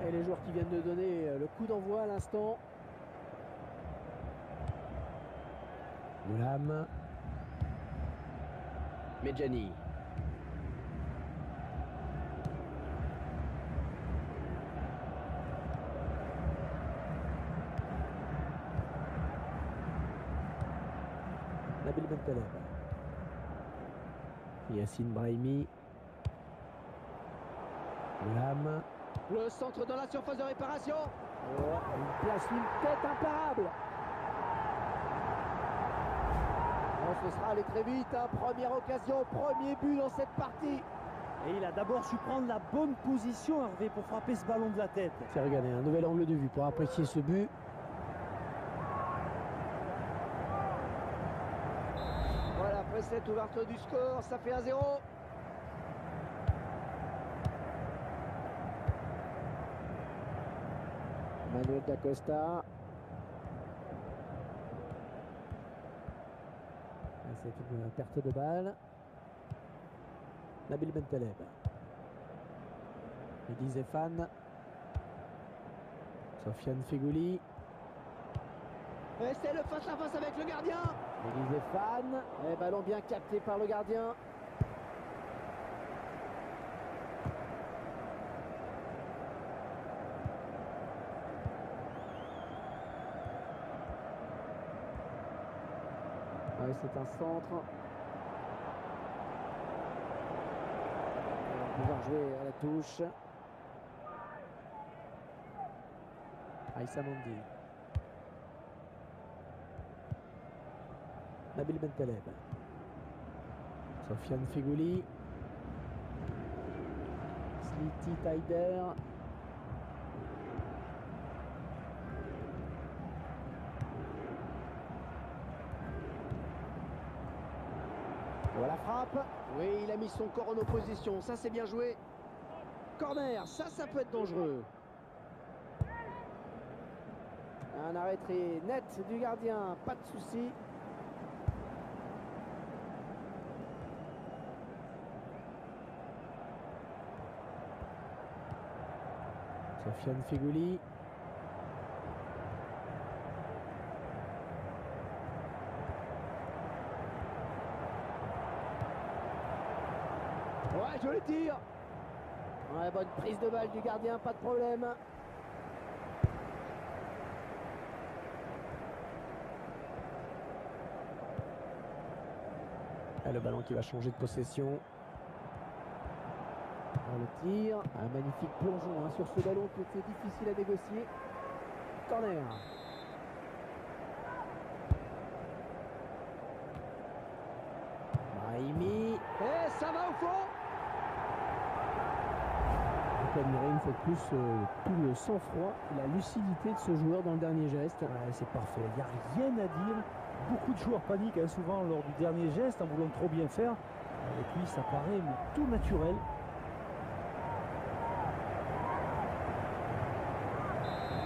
Et les joueurs qui viennent de donner le coup d'envoi à l'instant. Goulam. Medjani. Nabil Bentaleb. Yassine Brahimi. Goulam. Le centre dans la surface de réparation. Oh, il place une tête imparable. Oh, ce sera allé très vite, hein. Première occasion, premier but dans cette partie. Et il a d'abord su prendre la bonne position, Hervé, pour frapper ce ballon de la tête. C'est regardez, un nouvel angle de vue pour apprécier ce but. Voilà, après cette ouverture du score, ça fait 1-0. Manuel D'Acosta. C'est une perte de balle. Nabil Bentaleb. Mehdi Zéphane. Sofiane Feghouli. Et c'est le face-à-face avec le gardien. Mehdi Zéphane. Et ballon bien capté par le gardien. Ouais, c'est un centre. On va pouvoir jouer à la touche. Aïssa Mandi. Nabil Bentaleb. Sofiane Feghouli. Sliti Taider. Voilà, frappe. Oui, il a mis son corps en opposition. Ça, c'est bien joué. Corner, ça peut être dangereux. Un arrêt très net du gardien, pas de souci. Sofiane Feghouli. Ouais, je le tire. Ouais, bonne prise de balle du gardien, pas de problème. Et le ballon qui va changer de possession. On le tire. Un magnifique plongeon, hein, sur ce ballon qui était difficile à négocier. Corner. Brahimi. Et ça va au fond. On peut admirer une fois de plus tout le sang-froid, la lucidité de ce joueur dans le dernier geste. Ouais, c'est parfait, il n'y a rien à dire. Beaucoup de joueurs paniquent, hein, souvent lors du dernier geste en voulant trop bien faire. Avec lui, ça paraît mais tout naturel.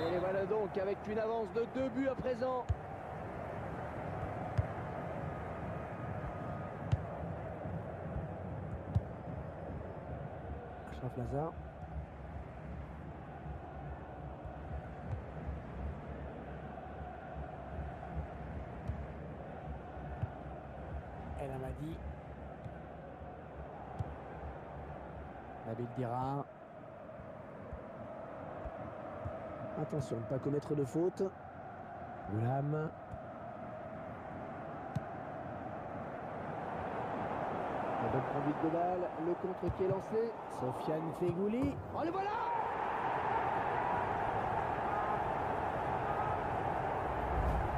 Et les voilà donc avec une avance de 2 buts à présent. Achraf Lazar. El Amadi. Nabil Dira. Attention de ne pas commettre de faute. Goulam. La bonne conduite de balle, le contre qui est lancé. Sofiane Feghouli. Oh, le voilà.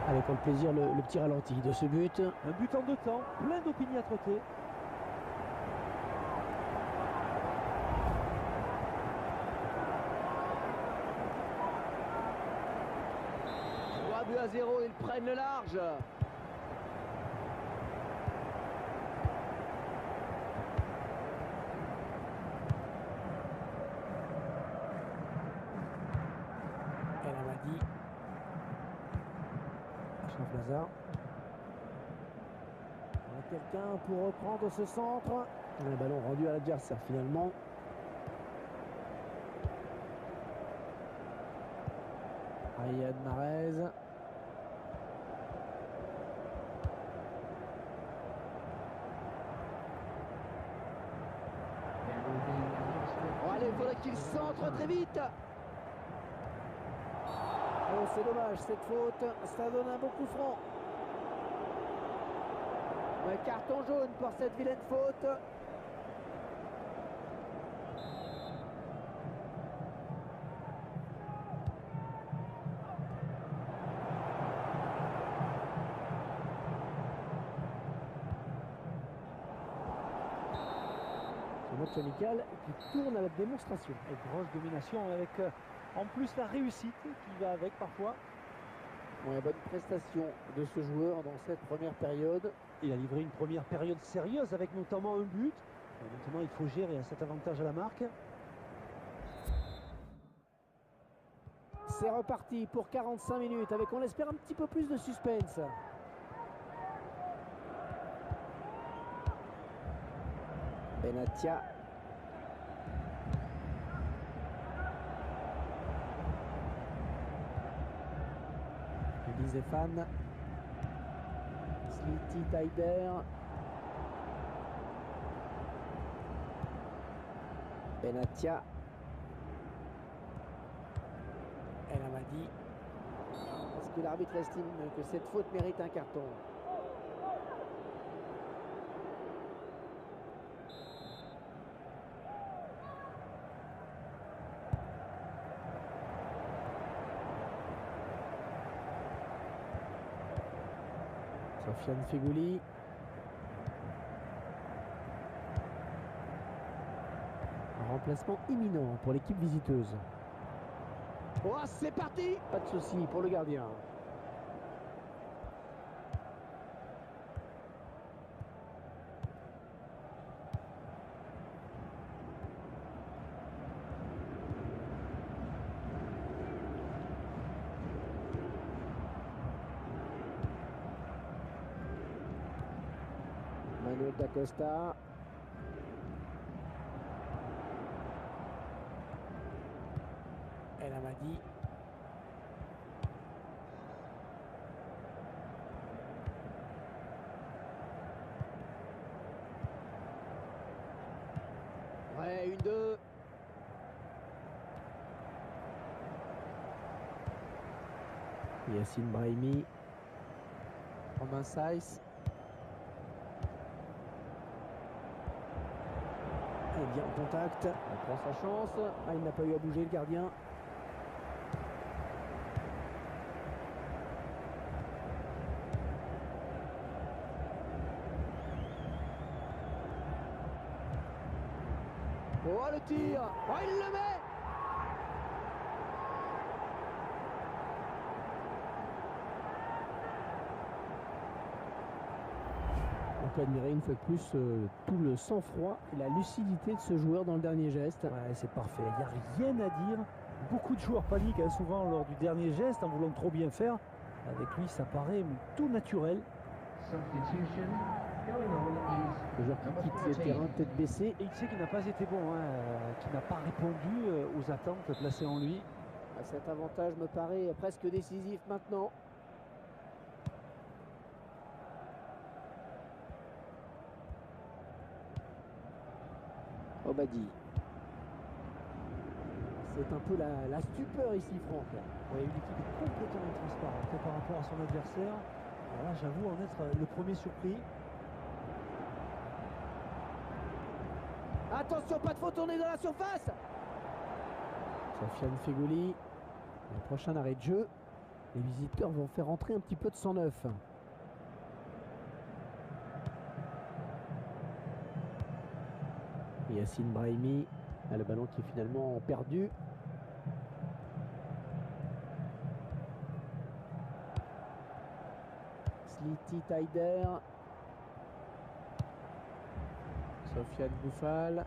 Allez, pour le plaisir, le petit ralenti de ce but. Un but en 2 temps, plein d'opiniâtreté. 3-0, ils prennent le large. El Amadi. Achraf Lazar. Quelqu'un pour reprendre ce centre. Un ballon rendu à l'adversaire finalement. Riyad Mahrez. Oh, allez, il faudrait qu'il centre très vite. Oh, c'est dommage, cette faute, ça donne un bon coup franc. Un carton jaune pour cette vilaine faute. Ce match amical qui tourne à la démonstration. Et grosse domination avec en plus la réussite qui va avec parfois. Ouais, bonne prestation de ce joueur dans cette première période. Il a livré une première période sérieuse avec notamment un but. Et maintenant, il faut gérer cet avantage à la marque. C'est reparti pour 45 minutes avec, on l'espère, un petit peu plus de suspense. Benatia. Zefan. Sliti Taider. Benatia. El Amadi. Est-ce que l'arbitre estime que cette faute mérite un carton? Sofiane Feghouli. Un remplacement imminent pour l'équipe visiteuse. Oh, c'est parti. Pas de souci pour le gardien. Manuel Da Costa. El Amadi. Ouais, 1-2. Yassine Brahimi. Romain Saïs. Et bien en contact. Il prend sa chance. Ah, il n'a pas eu à bouger le gardien. Oh, le tir. Oh, il le met. On peut admirer une fois de plus tout le sang-froid et la lucidité de ce joueur dans le dernier geste. Ouais, c'est parfait. Il n'y a rien à dire. Beaucoup de joueurs paniquent souvent lors du dernier geste en voulant trop bien faire. Avec lui, ça paraît tout naturel. Le joueur qui quitte le terrain tête baissée. Et il sait qu'il n'a pas été bon, qu'il n'a pas répondu aux attentes placées en lui. Cet avantage me paraît presque décisif maintenant. Obadi. C'est un peu la stupeur ici, Franck. Ouais, une équipe complètement transparente par rapport à son adversaire. Alors là, j'avoue en être le premier surpris. Attention, pas de faute, on est dans la surface. Sofiane Feghouli. Le prochain arrêt de jeu. Les visiteurs vont faire entrer un petit peu de sang neuf. Yassine Brahimi. Le ballon qui est finalement perdu. Sliti Taider. Sofiane Bouffal.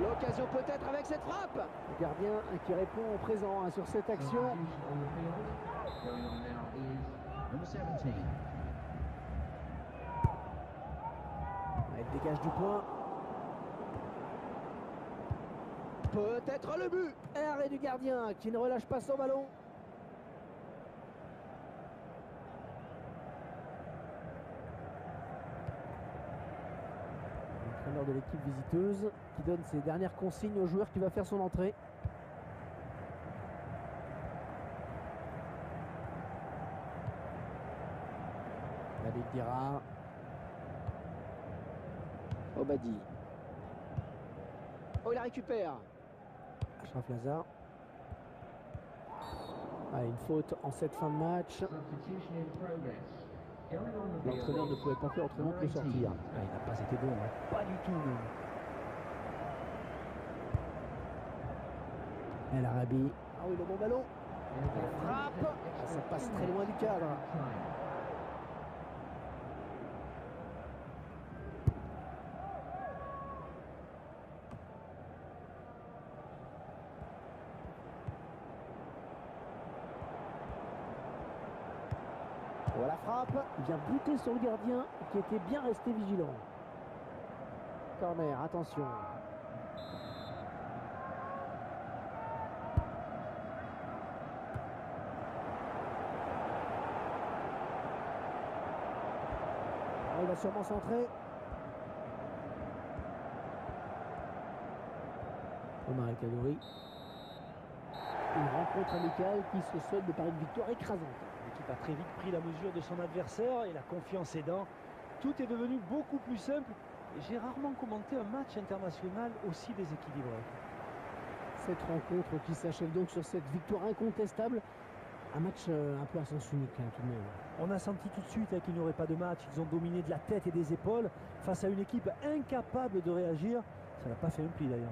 L'occasion peut-être avec cette frappe. Le gardien qui répond au présent sur cette action. Elle dégage du point. Peut-être le but. Et arrêt du gardien qui ne relâche pas son ballon. L'entraîneur de l'équipe visiteuse qui donne ses dernières consignes au joueur qui va faire son entrée. David Dira. Obadi. Oh, il la récupère. Achraf Lazar. Ah, une faute en cette fin de match. L'entraîneur ne pouvait pas faire autrement que le sortir. Ah, il n'a pas été bon, hein. Pas du tout même. El Arabi. Ah oui, le bon ballon. Frappe. Ça passe très loin du cadre. Oh, la frappe. Il vient buter sur le gardien qui était bien resté vigilant. Corner, attention. Oh, il va sûrement centrer. Omar El Kadouri. Une rencontre amicale qui se solde par une victoire écrasante. L'équipe a très vite pris la mesure de son adversaire et la confiance aidant. Tout est devenu beaucoup plus simple. Et j'ai rarement commenté un match international aussi déséquilibré. Cette rencontre qui s'achève donc sur cette victoire incontestable. Un match un peu à sens unique hein, tout de même. On a senti tout de suite qu'il n'y aurait pas de match. Ils ont dominé de la tête et des épaules face à une équipe incapable de réagir. Ça n'a pas fait un pli d'ailleurs.